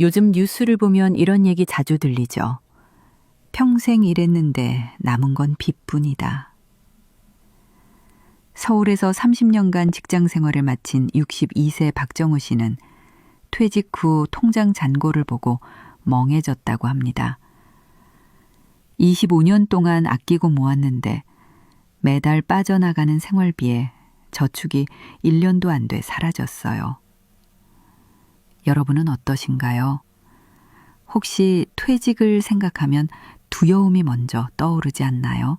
요즘 뉴스를 보면 이런 얘기 자주 들리죠. 평생 일했는데 남은 건 빚뿐이다. 서울에서 30년간 직장 생활을 마친 62세 박정우 씨는 퇴직 후 통장 잔고를 보고 멍해졌다고 합니다. 25년 동안 아끼고 모았는데 매달 빠져나가는 생활비에 저축이 1년도 안 돼 사라졌어요. 여러분은 어떠신가요? 혹시 퇴직을 생각하면 두려움이 먼저 떠오르지 않나요?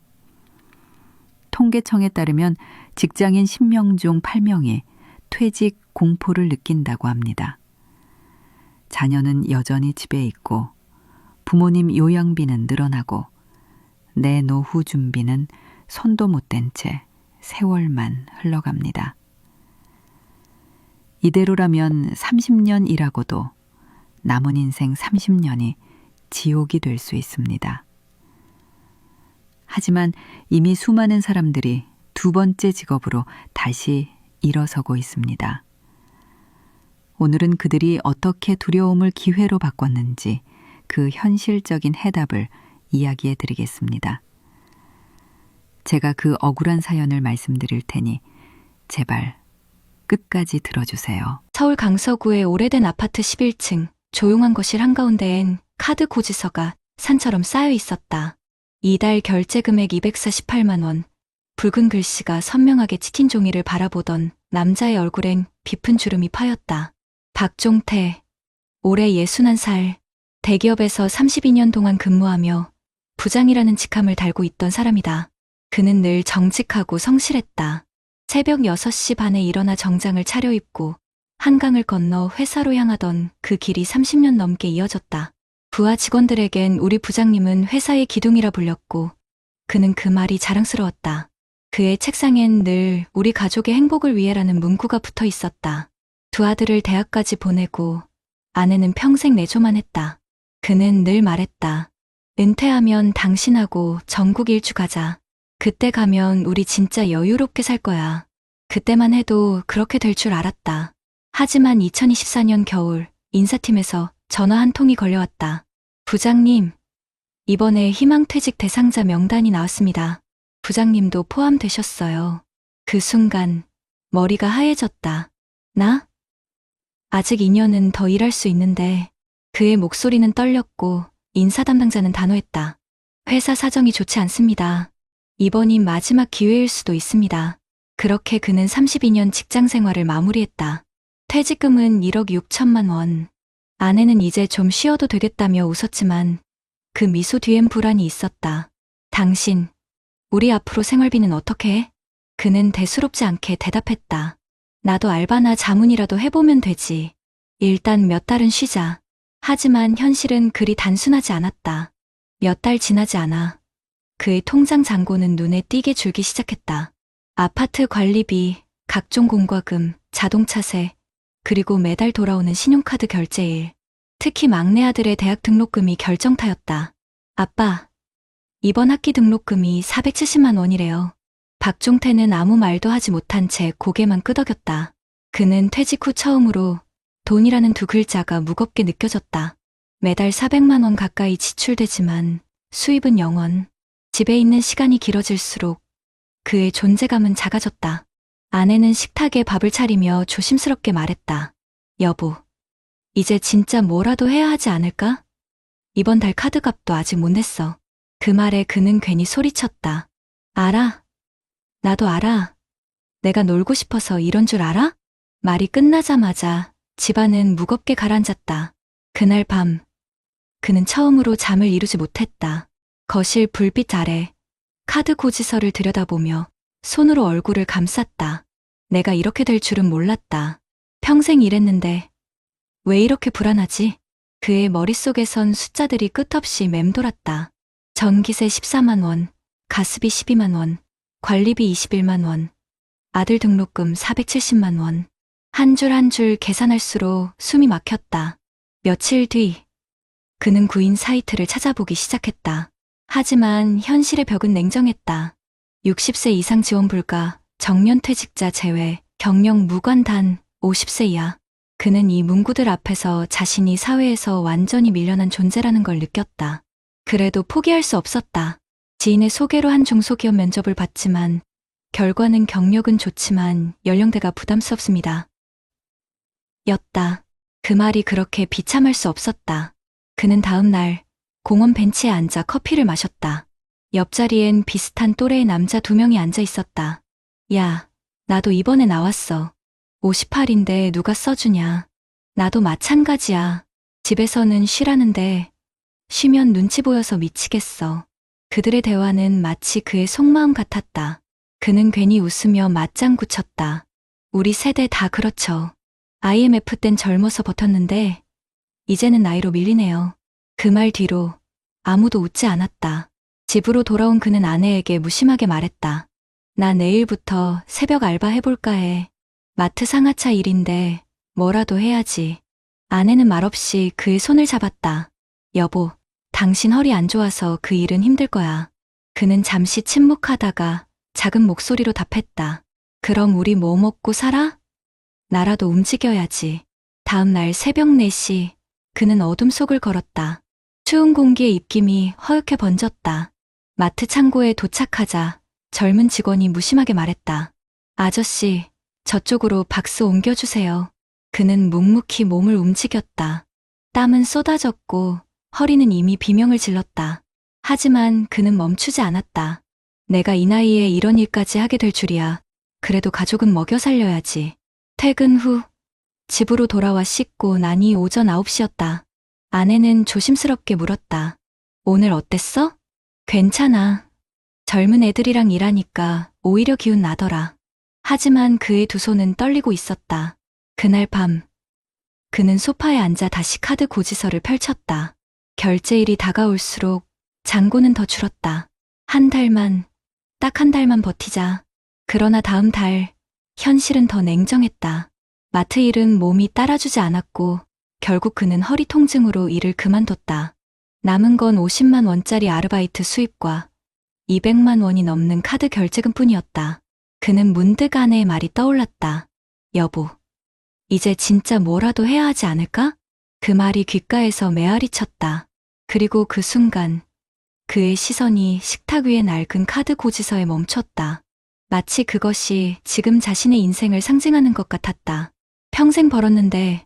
통계청에 따르면 직장인 10명 중 8명이 퇴직 공포를 느낀다고 합니다. 자녀는 여전히 집에 있고 부모님 요양비는 늘어나고 내 노후 준비는 손도 못 댄 채 세월만 흘러갑니다. 이대로라면 30년 일하고도 남은 인생 30년이 지옥이 될 수 있습니다. 하지만 이미 수많은 사람들이 두 번째 직업으로 다시 일어서고 있습니다. 오늘은 그들이 어떻게 두려움을 기회로 바꿨는지 그 현실적인 해답을 이야기해 드리겠습니다. 제가 그 억울한 사연을 말씀드릴 테니 제발 끝까지 들어주세요. 서울 강서구의 오래된 아파트 11층 조용한 거실 한가운데엔 카드 고지서가 산처럼 쌓여 있었다. 이달 결제 금액 248만 원. 붉은 글씨가 선명하게 찍힌 종이를 바라보던 남자의 얼굴엔 깊은 주름이 파였다. 박종태, 올해 61살, 대기업에서 32년 동안 근무하며 부장이라는 직함을 달고 있던 사람이다. 그는 늘 정직하고 성실했다. 새벽 6시 반에 일어나 정장을 차려입고 한강을 건너 회사로 향하던 그 길이 30년 넘게 이어졌다. 부하 직원들에겐 우리 부장님은 회사의 기둥이라 불렸고 그는 그 말이 자랑스러웠다. 그의 책상엔 늘 우리 가족의 행복을 위해라는 문구가 붙어 있었다. 두 아들을 대학까지 보내고 아내는 평생 내조만 했다. 그는 늘 말했다. 은퇴하면 당신하고 전국 일주 가자. 그때 가면 우리 진짜 여유롭게 살 거야. 그때만 해도 그렇게 될 줄 알았다. 하지만 2024년 겨울 인사팀에서 전화 한 통이 걸려왔다. 부장님, 이번에 희망퇴직 대상자 명단이 나왔습니다. 부장님도 포함되셨어요. 그 순간 머리가 하얘졌다. 나? 아직 2년은 더 일할 수 있는데. 그의 목소리는 떨렸고 인사 담당자는 단호했다. 회사 사정이 좋지 않습니다. 이번이 마지막 기회일 수도 있습니다. 그렇게 그는 32년 직장 생활을 마무리했다. 퇴직금은 1억 6천만 원. 아내는 이제 좀 쉬어도 되겠다며 웃었지만 그 미소 뒤엔 불안이 있었다. 당신, 우리 앞으로 생활비는 어떻게 해? 그는 대수롭지 않게 대답했다. 나도 알바나 자문이라도 해보면 되지. 일단 몇 달은 쉬자. 하지만 현실은 그리 단순하지 않았다. 몇 달 지나지 않아 그의 통장 잔고는 눈에 띄게 줄기 시작했다. 아파트 관리비, 각종 공과금, 자동차세, 그리고 매달 돌아오는 신용카드 결제일. 특히 막내 아들의 대학 등록금이 결정타였다. 아빠, 이번 학기 등록금이 470만 원이래요. 박종태는 아무 말도 하지 못한 채 고개만 끄덕였다. 그는 퇴직 후 처음으로 돈이라는 두 글자가 무겁게 느껴졌다. 매달 400만 원 가까이 지출되지만 수입은 0원. 집에 있는 시간이 길어질수록 그의 존재감은 작아졌다. 아내는 식탁에 밥을 차리며 조심스럽게 말했다. 여보, 이제 진짜 뭐라도 해야 하지 않을까? 이번 달 카드값도 아직 못 냈어. 그 말에 그는 괜히 소리쳤다. 알아. 나도 알아. 내가 놀고 싶어서 이런 줄 알아? 말이 끝나자마자 집안은 무겁게 가라앉았다. 그날 밤, 그는 처음으로 잠을 이루지 못했다. 거실 불빛 아래 카드 고지서를 들여다보며 손으로 얼굴을 감쌌다. 내가 이렇게 될 줄은 몰랐다. 평생 일했는데 왜 이렇게 불안하지? 그의 머릿속에선 숫자들이 끝없이 맴돌았다. 전기세 14만 원, 가스비 12만 원, 관리비 21만 원, 아들 등록금 470만 원. 한 줄 한 줄 계산할수록 숨이 막혔다. 며칠 뒤, 그는 구인 사이트를 찾아보기 시작했다. 하지만 현실의 벽은 냉정했다. 60세 이상 지원 불가, 정년퇴직자 제외, 경력 무관 단 50세 이하. 그는 이 문구들 앞에서 자신이 사회에서 완전히 밀려난 존재라는 걸 느꼈다. 그래도 포기할 수 없었다. 지인의 소개로 한 중소기업 면접을 봤지만 결과는 경력은 좋지만 연령대가 부담스럽습니다. 였다. 그 말이 그렇게 비참할 수 없었다. 그는 다음 날 공원 벤치에 앉아 커피를 마셨다. 옆자리엔 비슷한 또래의 남자 2명이 앉아 있었다. 야, 나도 이번에 나왔어. 58인데 누가 써주냐. 나도 마찬가지야. 집에서는 쉬라는데 쉬면 눈치 보여서 미치겠어. 그들의 대화는 마치 그의 속마음 같았다. 그는 괜히 웃으며 맞장구 쳤다. 우리 세대 다 그렇죠. IMF 땐 젊어서 버텼는데 이제는 나이로 밀리네요. 그 말 뒤로 아무도 웃지 않았다. 집으로 돌아온 그는 아내에게 무심하게 말했다. 나 내일부터 새벽 알바 해볼까 해. 마트 상하차 일인데 뭐라도 해야지. 아내는 말없이 그의 손을 잡았다. 여보, 당신 허리 안 좋아서 그 일은 힘들 거야. 그는 잠시 침묵하다가 작은 목소리로 답했다. 그럼 우리 뭐 먹고 살아? 나라도 움직여야지. 다음 날 새벽 4시 그는 어둠 속을 걸었다. 추운 공기의 입김이 허옇게 번졌다. 마트 창고에 도착하자 젊은 직원이 무심하게 말했다. 아저씨, 저쪽으로 박스 옮겨주세요. 그는 묵묵히 몸을 움직였다. 땀은 쏟아졌고 허리는 이미 비명을 질렀다. 하지만 그는 멈추지 않았다. 내가 이 나이에 이런 일까지 하게 될 줄이야. 그래도 가족은 먹여 살려야지. 퇴근 후 집으로 돌아와 씻고 나니 오전 9시였다. 아내는 조심스럽게 물었다. 오늘 어땠어? 괜찮아. 젊은 애들이랑 일하니까 오히려 기운 나더라. 하지만 그의 두 손은 떨리고 있었다. 그날 밤 그는 소파에 앉아 다시 카드 고지서를 펼쳤다. 결제일이 다가올수록 잔고는 더 줄었다. 딱 한 달만 버티자. 그러나 다음 달 현실은 더 냉정했다. 마트 일은 몸이 따라주지 않았고 결국 그는 허리 통증으로 일을 그만뒀다. 남은 건 50만 원짜리 아르바이트 수입과 200만 원이 넘는 카드 결제금뿐이었다. 그는 문득 아내의 말이 떠올랐다. 여보, 이제 진짜 뭐라도 해야 하지 않을까? 그 말이 귓가에서 메아리 쳤다. 그리고 그 순간 그의 시선이 식탁 위의 낡은 카드 고지서에 멈췄다. 마치 그것이 지금 자신의 인생을 상징하는 것 같았다. 평생 벌었는데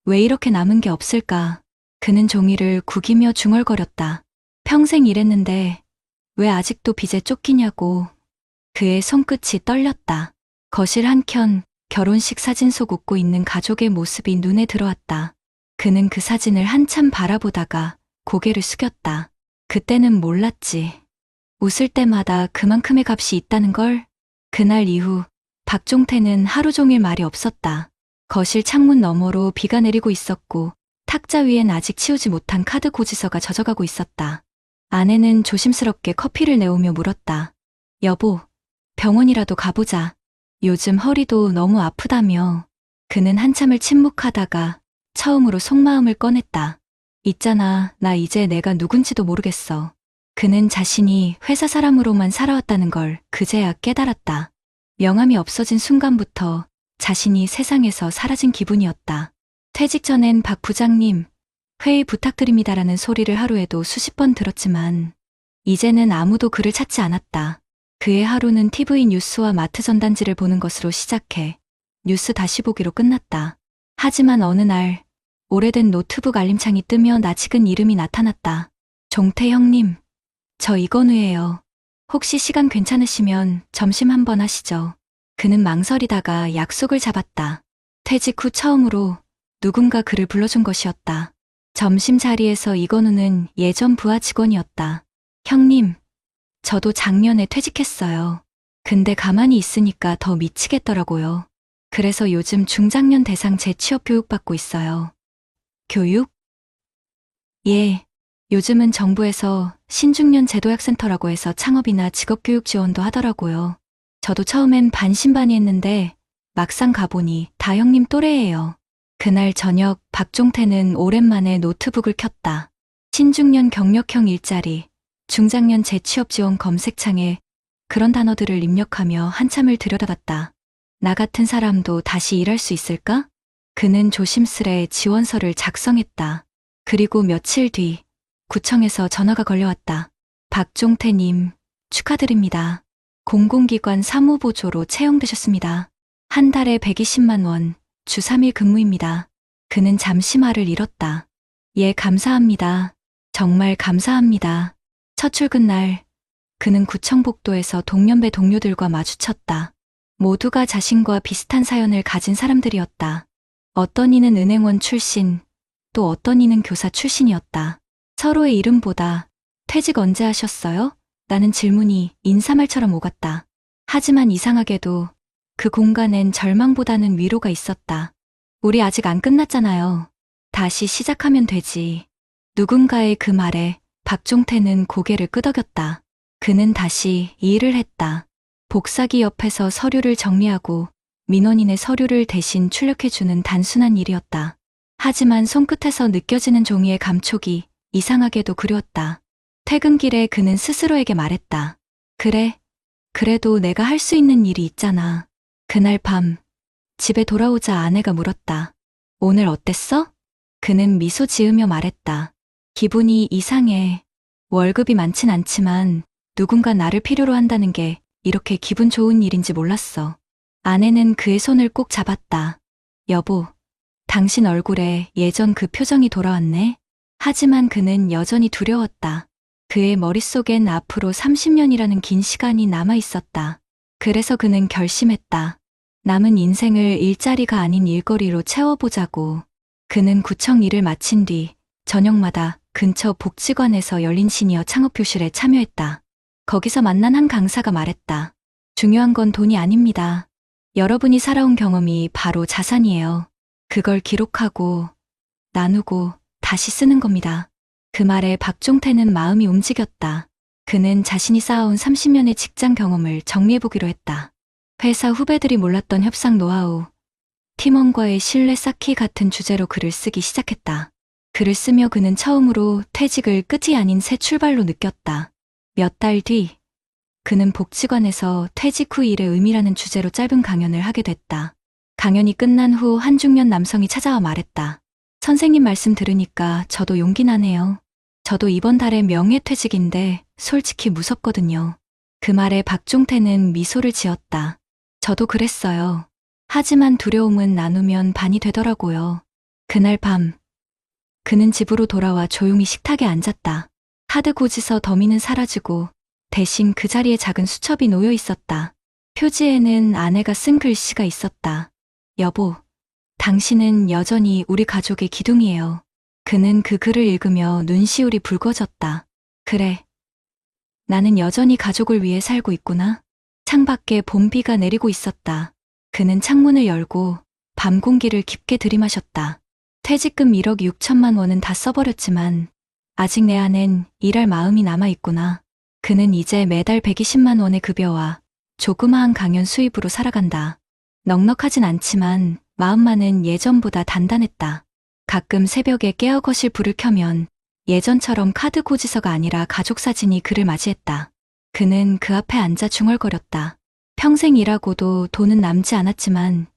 왜 이렇게 남은 게 없을까? 그는 종이를 구기며 중얼거렸다. 평생 일했는데 왜 아직도 빚에 쫓기냐고. 그의 손끝이 떨렸다. 거실 한켠 결혼식 사진 속 웃고 있는 가족의 모습이 눈에 들어왔다. 그는 그 사진을 한참 바라보다가 고개를 숙였다. 그때는 몰랐지. 웃을 때마다 그만큼의 값이 있다는 걸. 그날 이후 박종태는 하루 종일 말이 없었다. 거실 창문 너머로 비가 내리고 있었고 탁자 위엔 아직 치우지 못한 카드 고지서가 젖어가고 있었다. 아내는 조심스럽게 커피를 내오며 물었다. 여보, 병원이라도 가보자. 요즘 허리도 너무 아프다며. 그는 한참을 침묵하다가 처음으로 속마음을 꺼냈다. 있잖아, 나 이제 내가 누군지도 모르겠어. 그는 자신이 회사 사람으로만 살아왔다는 걸 그제야 깨달았다. 명함이 없어진 순간부터 자신이 세상에서 사라진 기분이었다. 퇴직 전엔 박 부장님, 회의 부탁드립니다라는 소리를 하루에도 수십 번 들었지만 이제는 아무도 그를 찾지 않았다. 그의 하루는 TV 뉴스와 마트 전단지를 보는 것으로 시작해 뉴스 다시 보기로 끝났다. 하지만 어느 날 오래된 노트북 알림창이 뜨며 낯익은 이름이 나타났다. 종태 형님, 저 이건우예요. 혹시 시간 괜찮으시면 점심 한번 하시죠. 그는 망설이다가 약속을 잡았다. 퇴직 후 처음으로 누군가 그를 불러준 것이었다. 점심 자리에서 이건우는 예전 부하 직원이었다. 형님, 저도 작년에 퇴직했어요. 근데 가만히 있으니까 더 미치겠더라고요. 그래서 요즘 중장년 대상 재취업 교육 받고 있어요. 교육? 예. 요즘은 정부에서 신중년 제도약센터라고 해서 창업이나 직업교육 지원도 하더라고요. 저도 처음엔 반신반의했는데 막상 가보니 다 형님 또래예요. 그날 저녁 박종태는 오랜만에 노트북을 켰다. 신중년 경력형 일자리, 중장년 재취업 지원 검색창에 그런 단어들을 입력하며 한참을 들여다봤다. 나 같은 사람도 다시 일할 수 있을까? 그는 조심스레 지원서를 작성했다. 그리고 며칠 뒤 구청에서 전화가 걸려왔다. 박종태님, 축하드립니다. 공공기관 사무보조로 채용되셨습니다. 한 달에 120만 원, 주 3일 근무입니다. 그는 잠시 말을 잃었다. 예, 감사합니다. 정말 감사합니다. 첫 출근 날, 그는 구청 복도에서 동년배 동료들과 마주쳤다. 모두가 자신과 비슷한 사연을 가진 사람들이었다. 어떤 이는 은행원 출신, 또 어떤 이는 교사 출신이었다. 서로의 이름보다 퇴직 언제 하셨어요? 라는 질문이 인사말처럼 오갔다. 하지만 이상하게도 그 공간엔 절망보다는 위로가 있었다. 우리 아직 안 끝났잖아요. 다시 시작하면 되지. 누군가의 그 말에 박종태는 고개를 끄덕였다. 그는 다시 일을 했다. 복사기 옆에서 서류를 정리하고 민원인의 서류를 대신 출력해주는 단순한 일이었다. 하지만 손끝에서 느껴지는 종이의 감촉이 이상하게도 그리웠다. 퇴근길에 그는 스스로에게 말했다. 그래, 그래도 내가 할 수 있는 일이 있잖아. 그날 밤, 집에 돌아오자 아내가 물었다. 오늘 어땠어? 그는 미소 지으며 말했다. 기분이 이상해. 월급이 많진 않지만 누군가 나를 필요로 한다는 게 이렇게 기분 좋은 일인지 몰랐어. 아내는 그의 손을 꼭 잡았다. 여보, 당신 얼굴에 예전 그 표정이 돌아왔네. 하지만 그는 여전히 두려웠다. 그의 머릿속엔 앞으로 30년이라는 긴 시간이 남아 있었다. 그래서 그는 결심했다. 남은 인생을 일자리가 아닌 일거리로 채워보자고. 그는 구청 일을 마친 뒤 저녁마다 근처 복지관에서 열린 시니어 창업교실에 참여했다. 거기서 만난 한 강사가 말했다. 중요한 건 돈이 아닙니다. 여러분이 살아온 경험이 바로 자산이에요. 그걸 기록하고, 나누고, 다시 쓰는 겁니다. 그 말에 박종태는 마음이 움직였다. 그는 자신이 쌓아온 30년의 직장 경험을 정리해보기로 했다. 회사 후배들이 몰랐던 협상 노하우, 팀원과의 신뢰 쌓기 같은 주제로 글을 쓰기 시작했다. 글을 쓰며 그는 처음으로 퇴직을 끝이 아닌 새 출발로 느꼈다. 몇 달 뒤, 그는 복지관에서 퇴직 후 일의 의미라는 주제로 짧은 강연을 하게 됐다. 강연이 끝난 후 한 중년 남성이 찾아와 말했다. 선생님 말씀 들으니까 저도 용기 나네요. 저도 이번 달에 명예퇴직인데 솔직히 무섭거든요. 그 말에 박종태는 미소를 지었다. 저도 그랬어요. 하지만 두려움은 나누면 반이 되더라고요. 그날 밤, 그는 집으로 돌아와 조용히 식탁에 앉았다. 카드 고지서 더미는 사라지고 대신 그 자리에 작은 수첩이 놓여 있었다. 표지에는 아내가 쓴 글씨가 있었다. 여보, 당신은 여전히 우리 가족의 기둥이에요. 그는 그 글을 읽으며 눈시울이 붉어졌다. 그래, 나는 여전히 가족을 위해 살고 있구나. 창밖에 봄비가 내리고 있었다. 그는 창문을 열고 밤 공기를 깊게 들이마셨다. 퇴직금 1억 6천만 원은 다 써버렸지만 아직 내 안엔 일할 마음이 남아있구나. 그는 이제 매달 120만 원의 급여와 조그마한 강연 수입으로 살아간다. 넉넉하진 않지만 마음만은 예전보다 단단했다. 가끔 새벽에 깨어 거실 불을 켜면 예전처럼 카드 고지서가 아니라 가족 사진이 그를 맞이했다. 그는 그 앞에 앉아 중얼거렸다. 평생 일하고도 돈은 남지 않았지만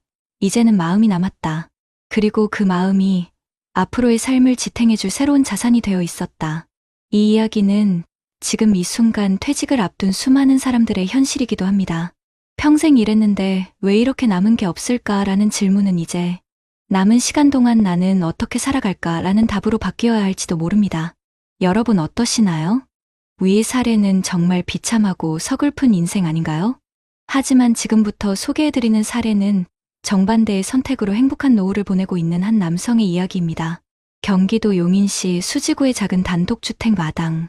이제는 마음이 남았다. 그리고 그 마음이 앞으로의 삶을 지탱해줄 새로운 자산이 되어 있었다. 이 이야기는 지금 이 순간 퇴직을 앞둔 수많은 사람들의 현실이기도 합니다. 평생 일했는데 왜 이렇게 남은 게 없을까라는 질문은 이제 남은 시간 동안 나는 어떻게 살아갈까라는 답으로 바뀌어야 할지도 모릅니다. 여러분 어떠시나요? 위의 사례는 정말 비참하고 서글픈 인생 아닌가요? 하지만 지금부터 소개해드리는 사례는 정반대의 선택으로 행복한 노후를 보내고 있는 한 남성의 이야기입니다. 경기도 용인시 수지구의 작은 단독주택 마당.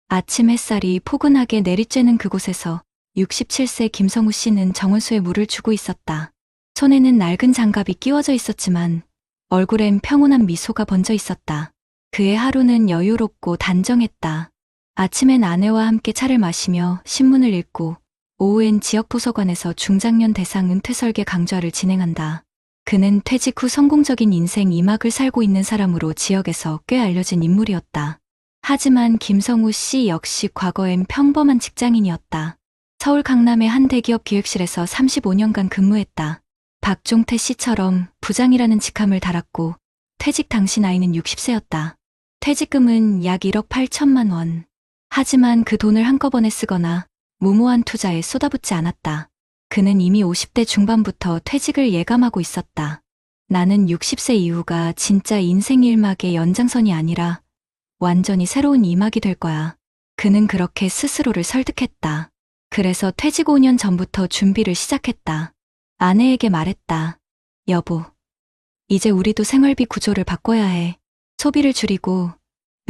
아침 햇살이 포근하게 내리쬐는 그곳에서 67세 김성우 씨는 정원수에 물을 주고 있었다. 손에는 낡은 장갑이 끼워져 있었지만 얼굴엔 평온한 미소가 번져 있었다. 그의 하루는 여유롭고 단정했다. 아침엔 아내와 함께 차를 마시며 신문을 읽고 오후엔 지역도서관에서 중장년 대상 은퇴 설계 강좌를 진행한다. 그는 퇴직 후 성공적인 인생 2막을 살고 있는 사람으로 지역에서 꽤 알려진 인물이었다. 하지만 김성우 씨 역시 과거엔 평범한 직장인이었다. 서울 강남의 한 대기업 기획실에서 35년간 근무했다. 박종태 씨처럼 부장이라는 직함을 달았고 퇴직 당시 나이는 60세였다. 퇴직금은 약 1억 8천만 원. 하지만 그 돈을 한꺼번에 쓰거나 무모한 투자에 쏟아붓지 않았다. 그는 이미 50대 중반부터 퇴직을 예감하고 있었다. 나는 60세 이후가 진짜 인생 1막의 연장선이 아니라 완전히 새로운 2막이 될 거야. 그는 그렇게 스스로를 설득했다. 그래서 퇴직 5년 전부터 준비를 시작했다. 아내에게 말했다. 여보, 이제 우리도 생활비 구조를 바꿔야 해. 소비를 줄이고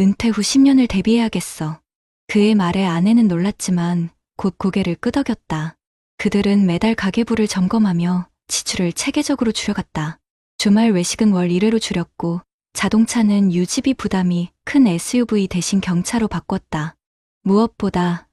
은퇴 후 10년을 대비해야겠어. 그의 말에 아내는 놀랐지만 곧 고개를 끄덕였다. 그들은 매달 가계부를 점검하며 지출을 체계적으로 줄여갔다. 주말 외식은 월 1회로 줄였고 자동차는 유지비 부담이 큰 SUV 대신 경차로 바꿨다. 무엇보다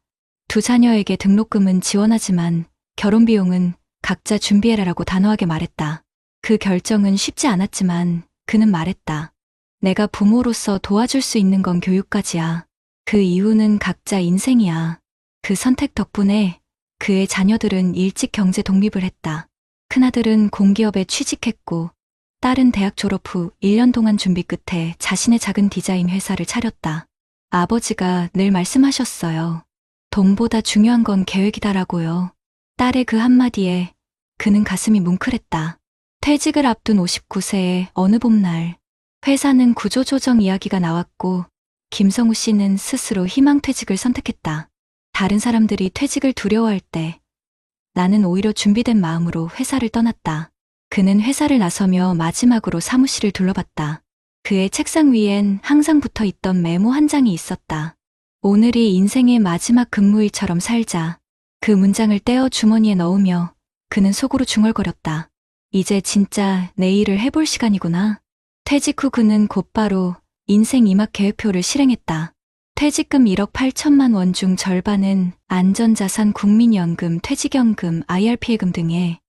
두 자녀에게 등록금은 지원하지만 결혼 비용은 각자 준비해라라고 단호하게 말했다. 그 결정은 쉽지 않았지만 그는 말했다. 내가 부모로서 도와줄 수 있는 건 교육까지야. 그 이후는 각자 인생이야. 그 선택 덕분에 그의 자녀들은 일찍 경제 독립을 했다. 큰아들은 공기업에 취직했고 딸은 대학 졸업 후 1년 동안 준비 끝에 자신의 작은 디자인 회사를 차렸다. 아버지가 늘 말씀하셨어요. 돈보다 중요한 건 계획이다라고요. 딸의 그 한마디에 그는 가슴이 뭉클했다. 퇴직을 앞둔 59세의 어느 봄날, 회사는 구조조정 이야기가 나왔고 김성우 씨는 스스로 희망퇴직을 선택했다. 다른 사람들이 퇴직을 두려워할 때 나는 오히려 준비된 마음으로 회사를 떠났다. 그는 회사를 나서며 마지막으로 사무실을 둘러봤다. 그의 책상 위엔 항상 붙어 있던 메모 한 장이 있었다. 오늘이 인생의 마지막 근무일처럼 살자. 그 문장을 떼어 주머니에 넣으며 그는 속으로 중얼거렸다. 이제 진짜 내 일을 해볼 시간이구나. 퇴직 후 그는 곧바로 인생 2막 계획표를 실행했다. 퇴직금 1억 8천만 원 중 절반은 안전자산 국민연금, 퇴직연금, IRP예금 등에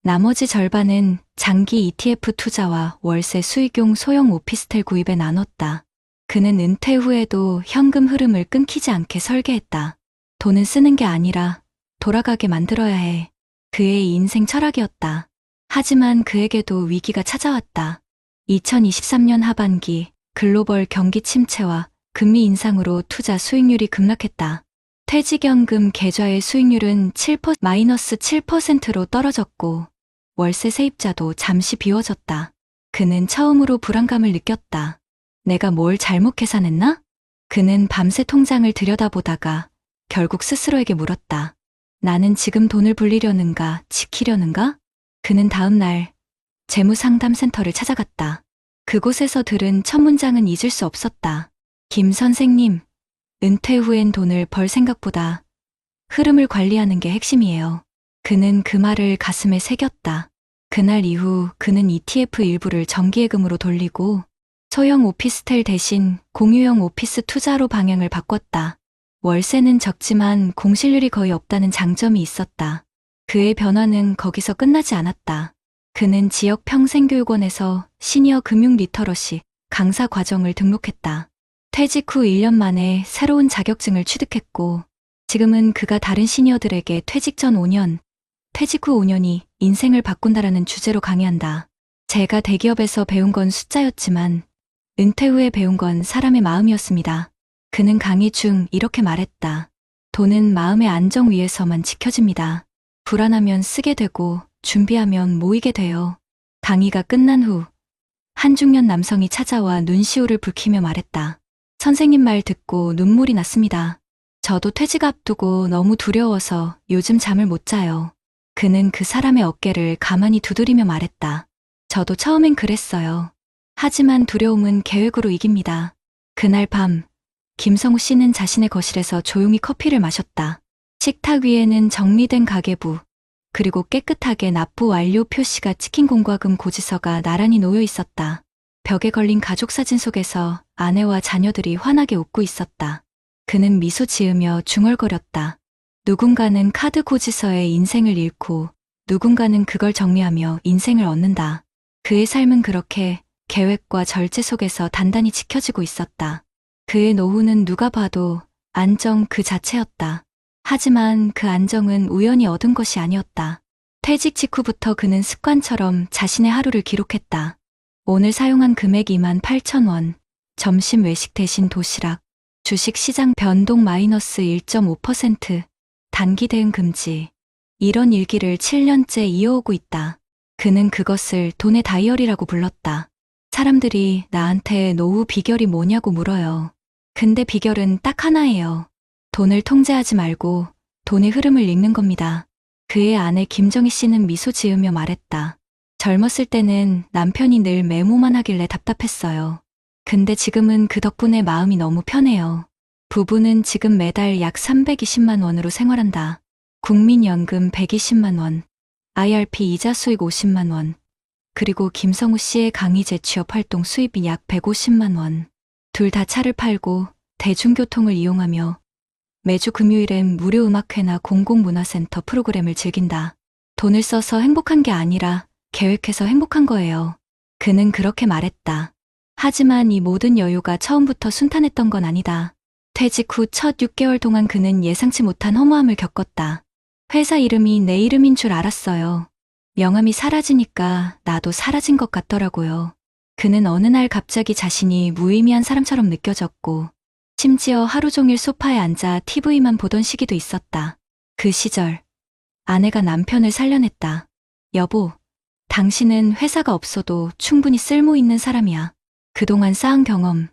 나머지 절반은 장기 ETF 투자와 월세 수익용 소형 오피스텔 구입에 나눴다. 그는 은퇴 후에도 현금 흐름을 끊기지 않게 설계했다. 돈은 쓰는 게 아니라 돌아가게 만들어야 해. 그의 인생 철학이었다. 하지만 그에게도 위기가 찾아왔다. 2023년 하반기 글로벌 경기 침체와 금리 인상으로 투자 수익률이 급락했다. 퇴직연금 계좌의 수익률은 마이너스 7%로 떨어졌고 월세 세입자도 잠시 비워졌다. 그는 처음으로 불안감을 느꼈다. 내가 뭘 잘못 계산했나? 그는 밤새 통장을 들여다보다가 결국 스스로에게 물었다. 나는 지금 돈을 불리려는가, 지키려는가? 그는 다음 날 재무상담센터를 찾아갔다. 그곳에서 들은 첫 문장은 잊을 수 없었다. 김 선생님, 은퇴 후엔 돈을 벌 생각보다 흐름을 관리하는 게 핵심이에요. 그는 그 말을 가슴에 새겼다. 그날 이후 그는 ETF 일부를 정기예금으로 돌리고 소형 오피스텔 대신 공유형 오피스 투자로 방향을 바꿨다. 월세는 적지만 공실률이 거의 없다는 장점이 있었다. 그의 변화는 거기서 끝나지 않았다. 그는 지역 평생교육원에서 시니어 금융 리터러시 강사 과정을 등록했다. 퇴직 후 1년 만에 새로운 자격증을 취득했고 지금은 그가 다른 시니어들에게 퇴직 전 5년, 퇴직 후 5년이 인생을 바꾼다라는 주제로 강의한다. 제가 대기업에서 배운 건 숫자였지만 은퇴 후에 배운 건 사람의 마음이었습니다. 그는 강의 중 이렇게 말했다. 돈은 마음의 안정 위에서만 지켜집니다. 불안하면 쓰게 되고 준비하면 모이게 돼요. 강의가 끝난 후 한 중년 남성이 찾아와 눈시울을 붉히며 말했다. 선생님 말 듣고 눈물이 났습니다. 저도 퇴직 앞두고 너무 두려워서 요즘 잠을 못 자요. 그는 그 사람의 어깨를 가만히 두드리며 말했다. 저도 처음엔 그랬어요. 하지만 두려움은 계획으로 이깁니다. 그날 밤 김성우 씨는 자신의 거실에서 조용히 커피를 마셨다. 식탁 위에는 정리된 가계부, 그리고 깨끗하게 납부 완료 표시가 찍힌 공과금 고지서가 나란히 놓여 있었다. 벽에 걸린 가족 사진 속에서 아내와 자녀들이 환하게 웃고 있었다. 그는 미소 지으며 중얼거렸다. 누군가는 카드 고지서에 인생을 잃고 누군가는 그걸 정리하며 인생을 얻는다. 그의 삶은 그렇게 계획과 절제 속에서 단단히 지켜지고 있었다. 그의 노후는 누가 봐도 안정 그 자체였다. 하지만 그 안정은 우연히 얻은 것이 아니었다. 퇴직 직후부터 그는 습관처럼 자신의 하루를 기록했다. 오늘 사용한 금액 28,000원, 점심 외식 대신 도시락, 주식 시장 변동 마이너스 1.5%, 단기 대응 금지. 이런 일기를 7년째 이어오고 있다. 그는 그것을 돈의 다이어리라고 불렀다. 사람들이 나한테 노후 비결이 뭐냐고 물어요. 근데 비결은 딱 하나예요. 돈을 통제하지 말고 돈의 흐름을 읽는 겁니다. 그의 아내 김정희 씨는 미소 지으며 말했다. 젊었을 때는 남편이 늘 메모만 하길래 답답했어요. 근데 지금은 그 덕분에 마음이 너무 편해요. 부부는 지금 매달 약 320만 원으로 생활한다. 국민연금 120만 원, IRP 이자 수익 50만 원, 그리고 김성우 씨의 강의 재취업 활동 수입이 약 150만 원. 둘 다 차를 팔고 대중교통을 이용하며 매주 금요일엔 무료 음악회나 공공문화센터 프로그램을 즐긴다. 돈을 써서 행복한 게 아니라 계획해서 행복한 거예요. 그는 그렇게 말했다. 하지만 이 모든 여유가 처음부터 순탄했던 건 아니다. 퇴직 후 첫 6개월 동안 그는 예상치 못한 허무함을 겪었다. 회사 이름이 내 이름인 줄 알았어요. 명함이 사라지니까 나도 사라진 것 같더라고요. 그는 어느 날 갑자기 자신이 무의미한 사람처럼 느껴졌고, 심지어 하루 종일 소파에 앉아 TV만 보던 시기도 있었다. 그 시절, 아내가 남편을 살려냈다. 여보, 당신은 회사가 없어도 충분히 쓸모 있는 사람이야. 그동안 쌓은 경험,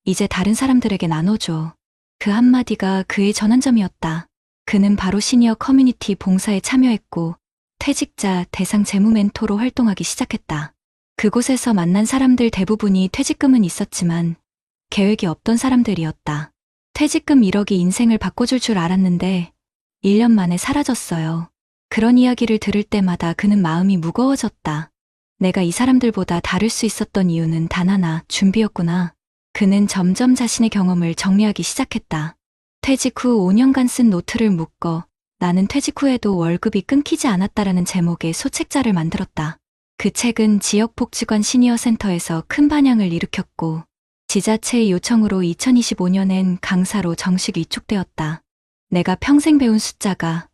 이제 다른 사람들에게 나눠줘. 그 한마디가 그의 전환점이었다. 그는 바로 시니어 커뮤니티 봉사에 참여했고, 퇴직자 대상 재무 멘토로 활동하기 시작했다. 그곳에서 만난 사람들 대부분이 퇴직금은 있었지만 계획이 없던 사람들이었다. 퇴직금 1억이 인생을 바꿔줄 줄 알았는데 1년 만에 사라졌어요. 그런 이야기를 들을 때마다 그는 마음이 무거워졌다. 내가 이 사람들보다 다를 수 있었던 이유는 단 하나, 준비였구나. 그는 점점 자신의 경험을 정리하기 시작했다. 퇴직 후 5년간 쓴 노트를 묶어 나는 퇴직 후에도 월급이 끊기지 않았다라는 제목의 소책자를 만들었다. 그 책은 지역복지관 시니어센터에서 큰 반향을 일으켰고 지자체의 요청으로 2025년엔 강사로 정식 위촉되었다. 내가 평생 배운 숫자가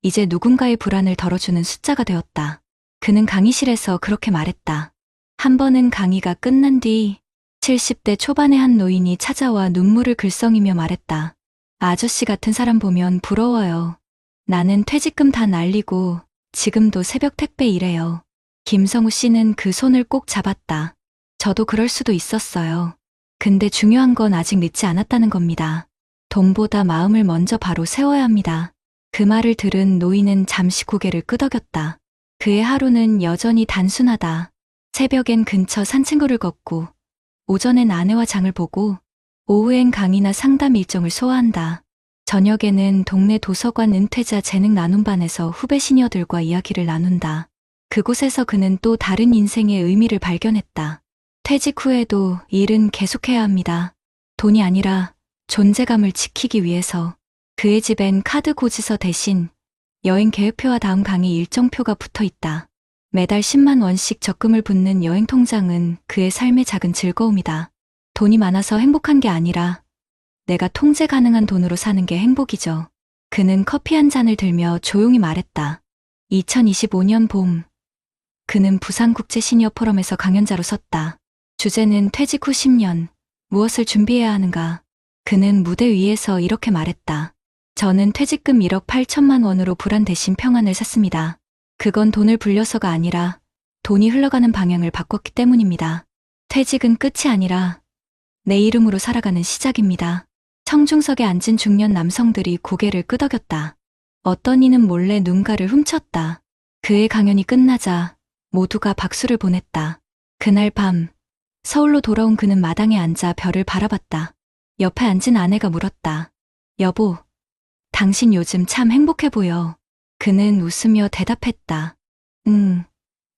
이제 누군가의 불안을 덜어주는 숫자가 되었다. 그는 강의실에서 그렇게 말했다. 한 번은 강의가 끝난 뒤 70대 초반의 한 노인이 찾아와 눈물을 글썽이며 말했다. 아저씨 같은 사람 보면 부러워요. 나는 퇴직금 다 날리고 지금도 새벽 택배 일해요. 김성우 씨는 그 손을 꼭 잡았다. 저도 그럴 수도 있었어요. 근데 중요한 건 아직 늦지 않았다는 겁니다. 돈보다 마음을 먼저 바로 세워야 합니다. 그 말을 들은 노인은 잠시 고개를 끄덕였다. 그의 하루는 여전히 단순하다. 새벽엔 근처 산책로를 걷고, 오전엔 아내와 장을 보고, 오후엔 강의나 상담 일정을 소화한다. 저녁에는 동네 도서관 은퇴자 재능 나눔반에서 후배 시니어들과 이야기를 나눈다. 그곳에서 그는 또 다른 인생의 의미를 발견했다. 퇴직 후에도 일은 계속해야 합니다. 돈이 아니라 존재감을 지키기 위해서. 그의 집엔 카드 고지서 대신 여행 계획표와 다음 강의 일정표가 붙어 있다. 매달 10만 원씩 적금을 붓는 여행 통장은 그의 삶의 작은 즐거움이다. 돈이 많아서 행복한 게 아니라 내가 통제 가능한 돈으로 사는 게 행복이죠. 그는 커피 한 잔을 들며 조용히 말했다. 2025년 봄. 그는 부산국제 시니어 포럼에서 강연자로 섰다. 주제는 퇴직 후 10년, 무엇을 준비해야 하는가. 그는 무대 위에서 이렇게 말했다. 저는 퇴직금 1억 8천만 원으로 불안 대신 평안을 샀습니다. 그건 돈을 불려서가 아니라 돈이 흘러가는 방향을 바꿨기 때문입니다. 퇴직은 끝이 아니라 내 이름으로 살아가는 시작입니다. 청중석에 앉은 중년 남성들이 고개를 끄덕였다. 어떤 이는 몰래 눈가를 훔쳤다. 그의 강연이 끝나자 모두가 박수를 보냈다. 그날 밤 서울로 돌아온 그는 마당에 앉아 별을 바라봤다. 옆에 앉은 아내가 물었다. 여보, 당신 요즘 참 행복해 보여. 그는 웃으며 대답했다.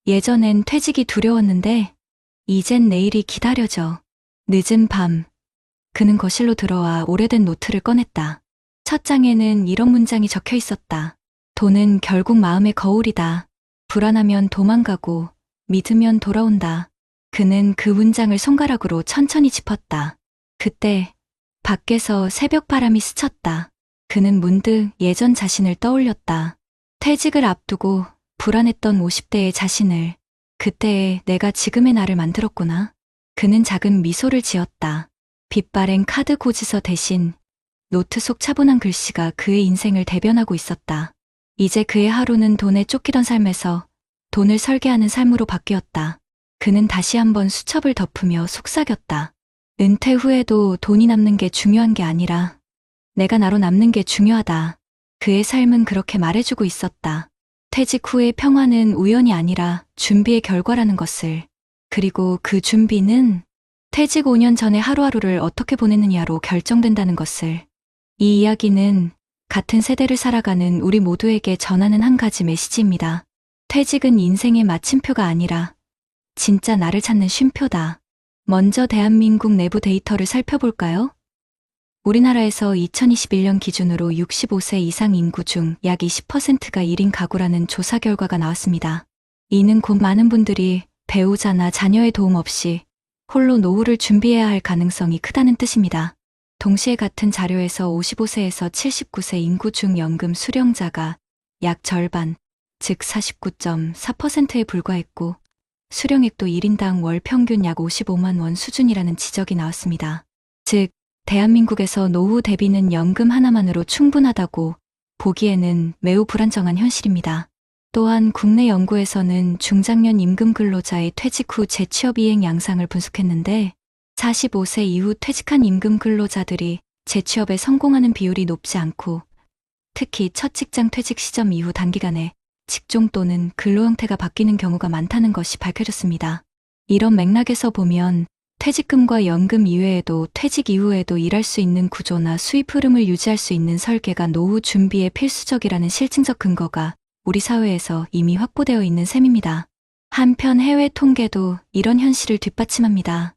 예전엔 퇴직이 두려웠는데 이젠 내일이 기다려져. 늦은 밤, 그는 거실로 들어와 오래된 노트를 꺼냈다. 첫 장에는 이런 문장이 적혀 있었다. 돈은 결국 마음의 거울이다. 불안하면 도망가고 믿으면 돌아온다. 그는 그 문장을 손가락으로 천천히 짚었다. 그때 밖에서 새벽 바람이 스쳤다. 그는 문득 예전 자신을 떠올렸다. 퇴직을 앞두고 불안했던 50대의 자신을 그때의 내가 지금의 나를 만들었구나. 그는 작은 미소를 지었다. 빛바랜 카드 고지서 대신 노트 속 차분한 글씨가 그의 인생을 대변하고 있었다. 이제 그의 하루는 돈에 쫓기던 삶에서 돈을 설계하는 삶으로 바뀌었다. 그는 다시 한번 수첩을 덮으며 속삭였다. 은퇴 후에도 돈이 남는 게 중요한 게 아니라 내가 나로 남는 게 중요하다. 그의 삶은 그렇게 말해주고 있었다. 퇴직 후의 평화는 우연이 아니라 준비의 결과라는 것을. 그리고 그 준비는 퇴직 5년 전에 하루하루를 어떻게 보냈느냐로 결정된다는 것을. 이 이야기는 같은 세대를 살아가는 우리 모두에게 전하는 한 가지 메시지입니다. 퇴직은 인생의 마침표가 아니라 진짜 나를 찾는 쉼표다. 먼저 대한민국 내부 데이터를 살펴볼까요? 우리나라에서 2021년 기준으로 65세 이상 인구 중 약 20%가 1인 가구라는 조사 결과가 나왔습니다. 이는 곧 많은 분들이 배우자나 자녀의 도움 없이 홀로 노후를 준비해야 할 가능성이 크다는 뜻입니다. 동시에 같은 자료에서 55세에서 79세 인구 중 연금 수령자가 약 절반, 즉 49.4%에 불과했고 수령액도 1인당 월 평균 약 55만 원 수준이라는 지적이 나왔습니다. 즉, 대한민국에서 노후 대비는 연금 하나만으로 충분하다고 보기에는 매우 불안정한 현실입니다. 또한 국내 연구에서는 중장년 임금 근로자의 퇴직 후 재취업 이행 양상을 분석했는데 45세 이후 퇴직한 임금 근로자들이 재취업에 성공하는 비율이 높지 않고 특히 첫 직장 퇴직 시점 이후 단기간에 직종 또는 근로 형태가 바뀌는 경우가 많다는 것이 밝혀졌습니다. 이런 맥락에서 보면 퇴직금과 연금 이외에도 퇴직 이후에도 일할 수 있는 구조나 수입 흐름을 유지할 수 있는 설계가 노후 준비에 필수적이라는 실증적 근거가 우리 사회에서 이미 확보되어 있는 셈입니다. 한편 해외 통계도 이런 현실을 뒷받침합니다.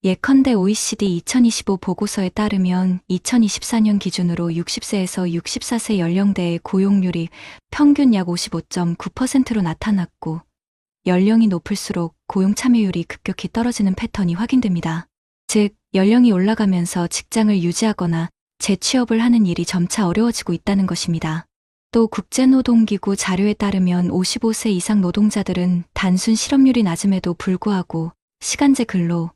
예컨대 OECD 2025 보고서에 따르면 2024년 기준으로 60세에서 64세 연령대의 고용률이 평균 약 55.9%로 나타났고 연령이 높을수록 고용 참여율이 급격히 떨어지는 패턴이 확인됩니다. 즉, 연령이 올라가면서 직장을 유지하거나 재취업을 하는 일이 점차 어려워지고 있다는 것입니다. 또 국제노동기구 자료에 따르면 55세 이상 노동자들은 단순 실업률이 낮음에도 불구하고 시간제 근로,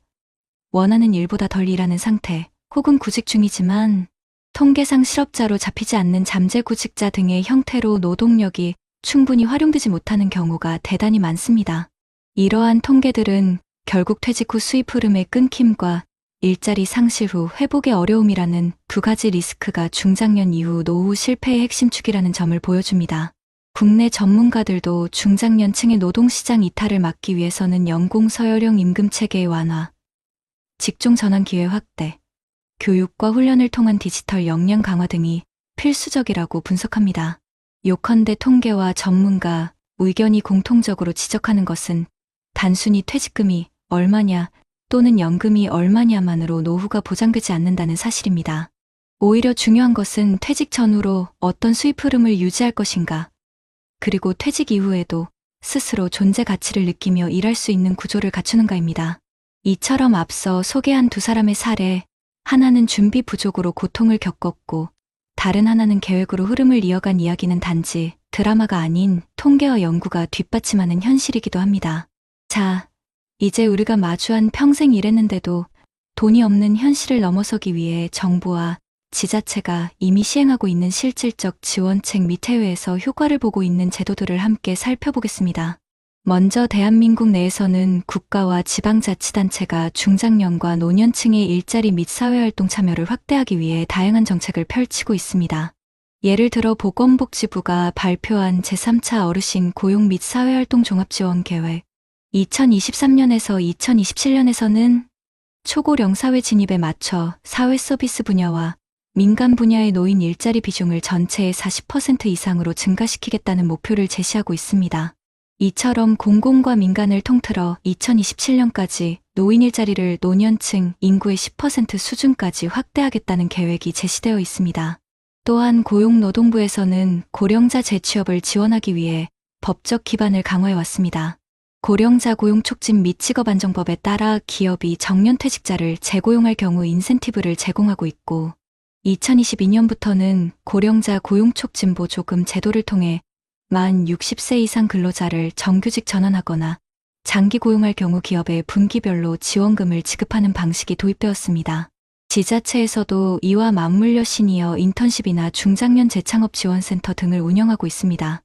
원하는 일보다 덜 일하는 상태, 혹은 구직 중이지만 통계상 실업자로 잡히지 않는 잠재구직자 등의 형태로 노동력이 충분히 활용되지 못하는 경우가 대단히 많습니다. 이러한 통계들은 결국 퇴직 후 수입 흐름의 끊김과 일자리 상실 후 회복의 어려움이라는 두 가지 리스크가 중장년 이후 노후 실패의 핵심 축이라는 점을 보여줍니다. 국내 전문가들도 중장년층의 노동시장 이탈을 막기 위해서는 연공 서열형 임금 체계의 완화, 직종 전환 기회 확대, 교육과 훈련을 통한 디지털 역량 강화 등이 필수적이라고 분석합니다. 요컨대 통계와 전문가, 의견이 공통적으로 지적하는 것은 단순히 퇴직금이 얼마냐 또는 연금이 얼마냐만으로 노후가 보장되지 않는다는 사실입니다. 오히려 중요한 것은 퇴직 전후로 어떤 수입 흐름을 유지할 것인가, 그리고 퇴직 이후에도 스스로 존재 가치를 느끼며 일할 수 있는 구조를 갖추는가입니다. 이처럼 앞서 소개한 두 사람의 사례, 하나는 준비 부족으로 고통을 겪었고 다른 하나는 계획으로 흐름을 이어간 이야기는 단지 드라마가 아닌 통계와 연구가 뒷받침하는 현실이기도 합니다. 자, 이제 우리가 마주한 평생 일했는데도 돈이 없는 현실을 넘어서기 위해 정부와 지자체가 이미 시행하고 있는 실질적 지원책 및 해외에서 효과를 보고 있는 제도들을 함께 살펴보겠습니다. 먼저 대한민국 내에서는 국가와 지방자치단체가 중장년과 노년층의 일자리 및 사회활동 참여를 확대하기 위해 다양한 정책을 펼치고 있습니다. 예를 들어 보건복지부가 발표한 제3차 어르신 고용 및 사회활동 종합지원 계획 2023년에서 2027년에서는 초고령 사회 진입에 맞춰 사회서비스 분야와 민간 분야의 노인 일자리 비중을 전체의 40% 이상으로 증가시키겠다는 목표를 제시하고 있습니다. 이처럼 공공과 민간을 통틀어 2027년까지 노인 일자리를 노년층 인구의 10% 수준까지 확대하겠다는 계획이 제시되어 있습니다. 또한 고용노동부에서는 고령자 재취업을 지원하기 위해 법적 기반을 강화해왔습니다. 고령자 고용촉진 및 직업안정법에 따라 기업이 정년퇴직자를 재고용할 경우 인센티브를 제공하고 있고 2022년부터는 고령자 고용촉진 보조금 제도를 통해 만 60세 이상 근로자를 정규직 전환하거나 장기 고용할 경우 기업에 분기별로 지원금을 지급하는 방식이 도입되었습니다. 지자체에서도 이와 맞물려 시니어 인턴십이나 중장년 재창업 지원센터 등을 운영하고 있습니다.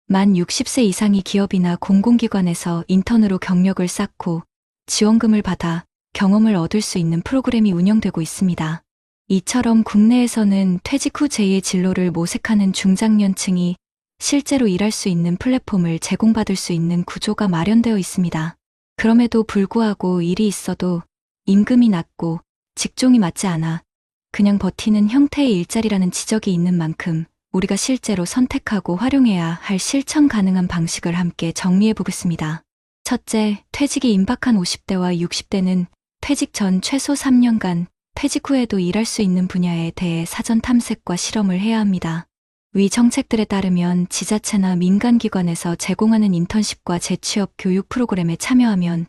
만 60세 이상이 기업이나 공공기관에서 인턴으로 경력을 쌓고 지원금을 받아 경험을 얻을 수 있는 프로그램이 운영되고 있습니다. 이처럼 국내에서는 퇴직 후 제2의 진로를 모색하는 중장년층이 실제로 일할 수 있는 플랫폼을 제공받을 수 있는 구조가 마련되어 있습니다. 그럼에도 불구하고 일이 있어도 임금이 낮고 직종이 맞지 않아 그냥 버티는 형태의 일자리라는 지적이 있는 만큼 우리가 실제로 선택하고 활용해야 할 실천 가능한 방식을 함께 정리해 보겠습니다. 첫째, 퇴직이 임박한 50대와 60대는 퇴직 전 최소 3년간, 퇴직 후에도 일할 수 있는 분야에 대해 사전 탐색과 실험을 해야 합니다. 위 정책들에 따르면 지자체나 민간기관에서 제공하는 인턴십과 재취업 교육 프로그램에 참여하면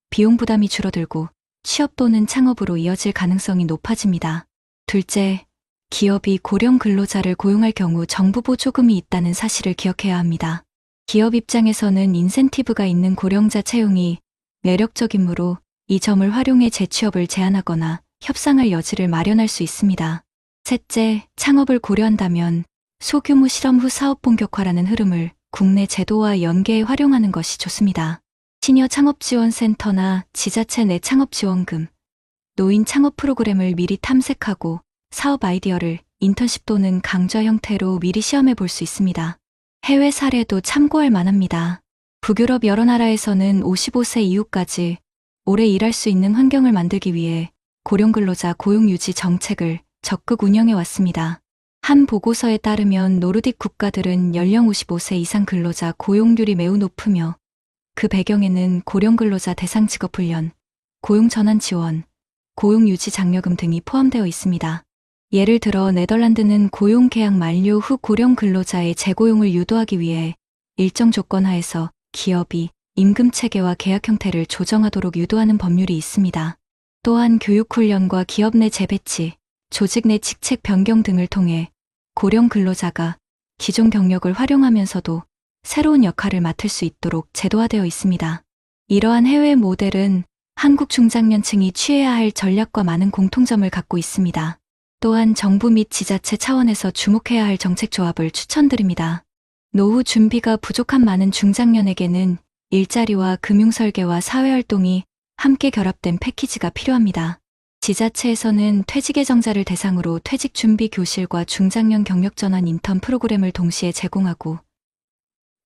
비용 부담이 줄어들고 취업 또는 창업으로 이어질 가능성이 높아집니다. 둘째, 기업이 고령 근로자를 고용할 경우 정부 보조금이 있다는 사실을 기억해야 합니다. 기업 입장에서는 인센티브가 있는 고령자 채용이 매력적이므로 이 점을 활용해 재취업을 제한하거나 협상할 여지를 마련할 수 있습니다. 셋째, 창업을 고려한다면 소규모 실험 후 사업 본격화라는 흐름을 국내 제도와 연계해 활용하는 것이 좋습니다. 시니어 창업지원센터나 지자체 내 창업지원금, 노인 창업 프로그램을 미리 탐색하고 사업 아이디어를 인턴십 또는 강좌 형태로 미리 시험해 볼 수 있습니다. 해외 사례도 참고할 만합니다. 북유럽 여러 나라에서는 55세 이후까지 오래 일할 수 있는 환경을 만들기 위해 고령 근로자 고용 유지 정책을 적극 운영해 왔습니다. 한 보고서에 따르면 노르딕 국가들은 연령 55세 이상 근로자 고용률이 매우 높으며 그 배경에는 고령 근로자 대상 직업 훈련, 고용 전환 지원, 고용 유지 장려금 등이 포함되어 있습니다. 예를 들어 네덜란드는 고용 계약 만료 후 고령 근로자의 재고용을 유도하기 위해 일정 조건 하에서 기업이 임금 체계와 계약 형태를 조정하도록 유도하는 법률이 있습니다. 또한 교육 훈련과 기업 내 재배치, 조직 내 직책 변경 등을 통해 고령 근로자가 기존 경력을 활용하면서도 새로운 역할을 맡을 수 있도록 제도화되어 있습니다. 이러한 해외 모델은 한국 중장년층이 취해야 할 전략과 많은 공통점을 갖고 있습니다. 또한 정부 및 지자체 차원에서 주목해야 할 정책 조합을 추천드립니다. 노후 준비가 부족한 많은 중장년에게는 일자리와 금융설계와 사회활동이 함께 결합된 패키지가 필요합니다. 지자체에서는 퇴직 예정자를 대상으로 퇴직 준비 교실과 중장년 경력 전환 인턴 프로그램을 동시에 제공하고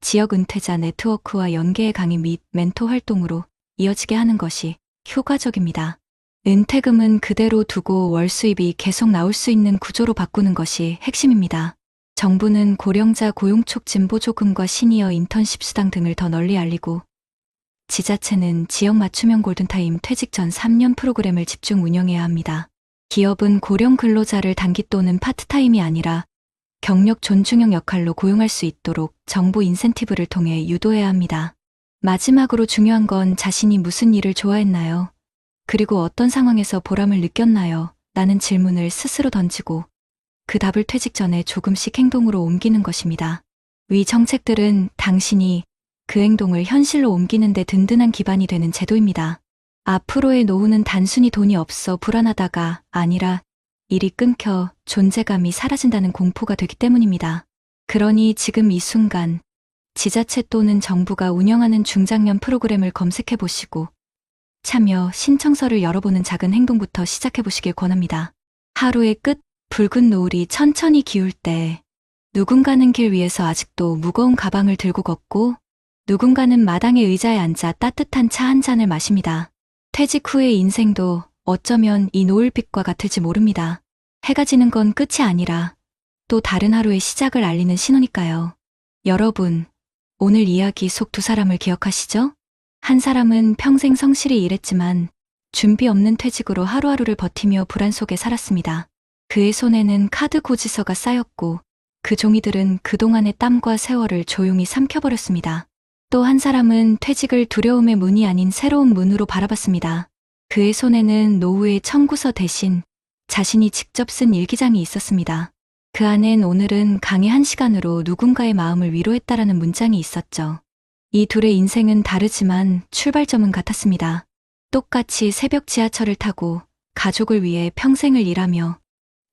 지역 은퇴자 네트워크와 연계의 강의 및 멘토 활동으로 이어지게 하는 것이 효과적입니다. 은퇴금은 그대로 두고 월 수입이 계속 나올 수 있는 구조로 바꾸는 것이 핵심입니다. 정부는 고령자 고용 촉진 보조금과 시니어 인턴십 수당 등을 더 널리 알리고 지자체는 지역 맞춤형 골든타임 퇴직 전 3년 프로그램을 집중 운영해야 합니다. 기업은 고령 근로자를 단기 또는 파트타임이 아니라 경력 존중형 역할로 고용할 수 있도록 정부 인센티브를 통해 유도해야 합니다. 마지막으로 중요한 건 자신이 무슨 일을 좋아했나요? 그리고 어떤 상황에서 보람을 느꼈나요? 라는 질문을 스스로 던지고 그 답을 퇴직 전에 조금씩 행동으로 옮기는 것입니다. 위 정책들은 당신이 그 행동을 현실로 옮기는 데 든든한 기반이 되는 제도입니다. 앞으로의 노후는 단순히 돈이 없어 불안하다가 아니라 일이 끊겨 존재감이 사라진다는 공포가 되기 때문입니다. 그러니 지금 이 순간 지자체 또는 정부가 운영하는 중장년 프로그램을 검색해 보시고 참여 신청서를 열어보는 작은 행동부터 시작해 보시길 권합니다. 하루의 끝, 붉은 노을이 천천히 기울 때 누군가는 길 위에서 아직도 무거운 가방을 들고 걷고 누군가는 마당의 의자에 앉아 따뜻한 차 한 잔을 마십니다. 퇴직 후의 인생도 어쩌면 이 노을빛과 같을지 모릅니다. 해가 지는 건 끝이 아니라 또 다른 하루의 시작을 알리는 신호니까요. 여러분, 오늘 이야기 속 두 사람을 기억하시죠? 한 사람은 평생 성실히 일했지만 준비 없는 퇴직으로 하루하루를 버티며 불안 속에 살았습니다. 그의 손에는 카드 고지서가 쌓였고 그 종이들은 그동안의 땀과 세월을 조용히 삼켜버렸습니다. 또 한 사람은 퇴직을 두려움의 문이 아닌 새로운 문으로 바라봤습니다. 그의 손에는 노후의 청구서 대신 자신이 직접 쓴 일기장이 있었습니다. 그 안엔 오늘은 강의 1시간으로 누군가의 마음을 위로했다라는 문장이 있었죠. 이 둘의 인생은 다르지만 출발점은 같았습니다. 똑같이 새벽 지하철을 타고 가족을 위해 평생을 일하며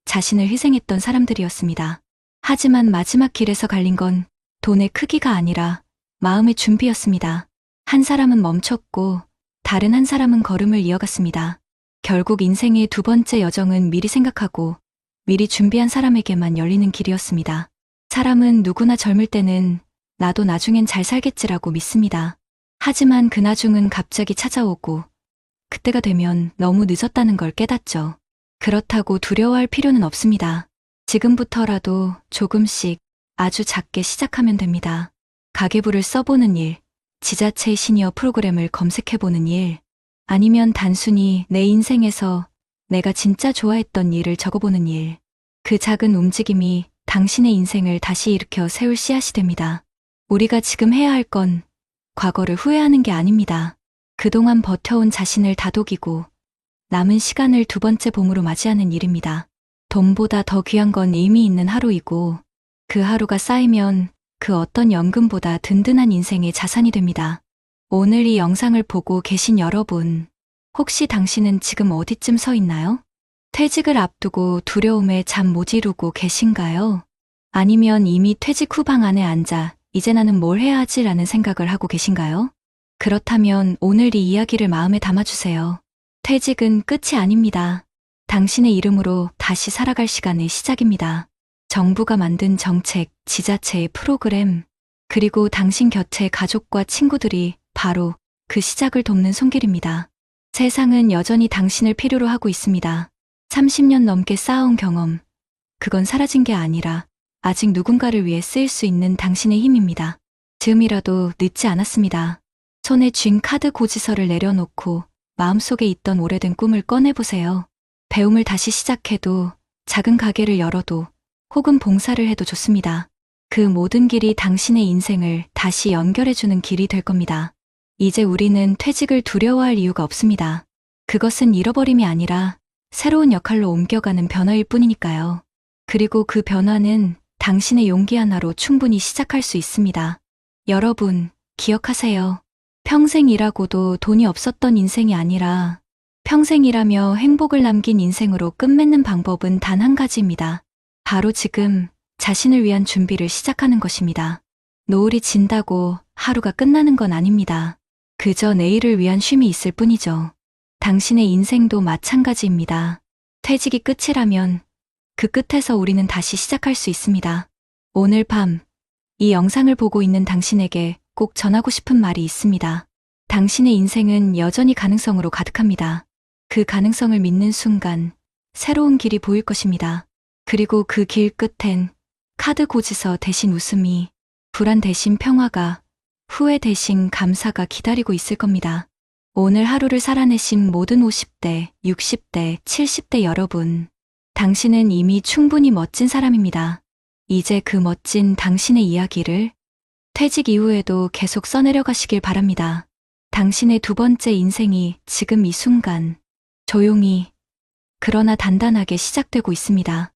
자신을 희생했던 사람들이었습니다. 하지만 마지막 길에서 갈린 건 돈의 크기가 아니라 마음의 준비였습니다. 한 사람은 멈췄고 다른 한 사람은 걸음을 이어갔습니다. 결국 인생의 두 번째 여정은 미리 생각하고 미리 준비한 사람에게만 열리는 길이었습니다. 사람은 누구나 젊을 때는 나도 나중엔 잘 살겠지라고 믿습니다. 하지만 그 나중은 갑자기 찾아오고 그때가 되면 너무 늦었다는 걸 깨닫죠. 그렇다고 두려워할 필요는 없습니다. 지금부터라도 조금씩 아주 작게 시작하면 됩니다. 가계부를 써보는 일, 지자체 시니어 프로그램을 검색해보는 일, 아니면 단순히 내 인생에서 내가 진짜 좋아했던 일을 적어보는 일. 그 작은 움직임이 당신의 인생을 다시 일으켜 세울 씨앗이 됩니다. 우리가 지금 해야 할 건 과거를 후회하는 게 아닙니다. 그동안 버텨온 자신을 다독이고 남은 시간을 두 번째 봄으로 맞이하는 일입니다. 돈보다 더 귀한 건 의미 있는 하루이고 그 하루가 쌓이면 그 어떤 연금보다 든든한 인생의 자산이 됩니다. 오늘 이 영상을 보고 계신 여러분, 혹시 당신은 지금 어디쯤 서 있나요? 퇴직을 앞두고 두려움에 잠 못 이루고 계신가요? 아니면 이미 퇴직 후 방 안에 앉아 이제 나는 뭘 해야 하지라는 생각을 하고 계신가요? 그렇다면 오늘 이 이야기를 마음에 담아주세요. 퇴직은 끝이 아닙니다. 당신의 이름으로 다시 살아갈 시간의 시작입니다. 정부가 만든 정책, 지자체의 프로그램, 그리고 당신 곁의 가족과 친구들이 바로 그 시작을 돕는 손길입니다. 세상은 여전히 당신을 필요로 하고 있습니다. 30년 넘게 쌓아온 경험, 그건 사라진 게 아니라 아직 누군가를 위해 쓰일 수 있는 당신의 힘입니다. 지금이라도 늦지 않았습니다. 손에 쥔 카드 고지서를 내려놓고 마음속에 있던 오래된 꿈을 꺼내보세요. 배움을 다시 시작해도, 작은 가게를 열어도, 혹은 봉사를 해도 좋습니다. 그 모든 길이 당신의 인생을 다시 연결해주는 길이 될 겁니다. 이제 우리는 퇴직을 두려워할 이유가 없습니다. 그것은 잃어버림이 아니라 새로운 역할로 옮겨가는 변화일 뿐이니까요. 그리고 그 변화는 당신의 용기 하나로 충분히 시작할 수 있습니다. 여러분, 기억하세요. 평생 일하고도 돈이 없었던 인생이 아니라 평생 일하며 행복을 남긴 인생으로 끝맺는 방법은 단 한 가지입니다. 바로 지금 자신을 위한 준비를 시작하는 것입니다. 노을이 진다고 하루가 끝나는 건 아닙니다. 그저 내일을 위한 쉼이 있을 뿐이죠. 당신의 인생도 마찬가지입니다. 퇴직이 끝이라면 그 끝에서 우리는 다시 시작할 수 있습니다. 오늘 밤, 이 영상을 보고 있는 당신에게 꼭 전하고 싶은 말이 있습니다. 당신의 인생은 여전히 가능성으로 가득합니다. 그 가능성을 믿는 순간 새로운 길이 보일 것입니다. 그리고 그 길 끝엔 카드 고지서 대신 웃음이, 불안 대신 평화가, 후회 대신 감사가 기다리고 있을 겁니다. 오늘 하루를 살아내신 모든 50대, 60대, 70대 여러분, 당신은 이미 충분히 멋진 사람입니다. 이제 그 멋진 당신의 이야기를 퇴직 이후에도 계속 써내려 가시길 바랍니다. 당신의 두 번째 인생이 지금 이 순간 조용히 그러나 단단하게 시작되고 있습니다.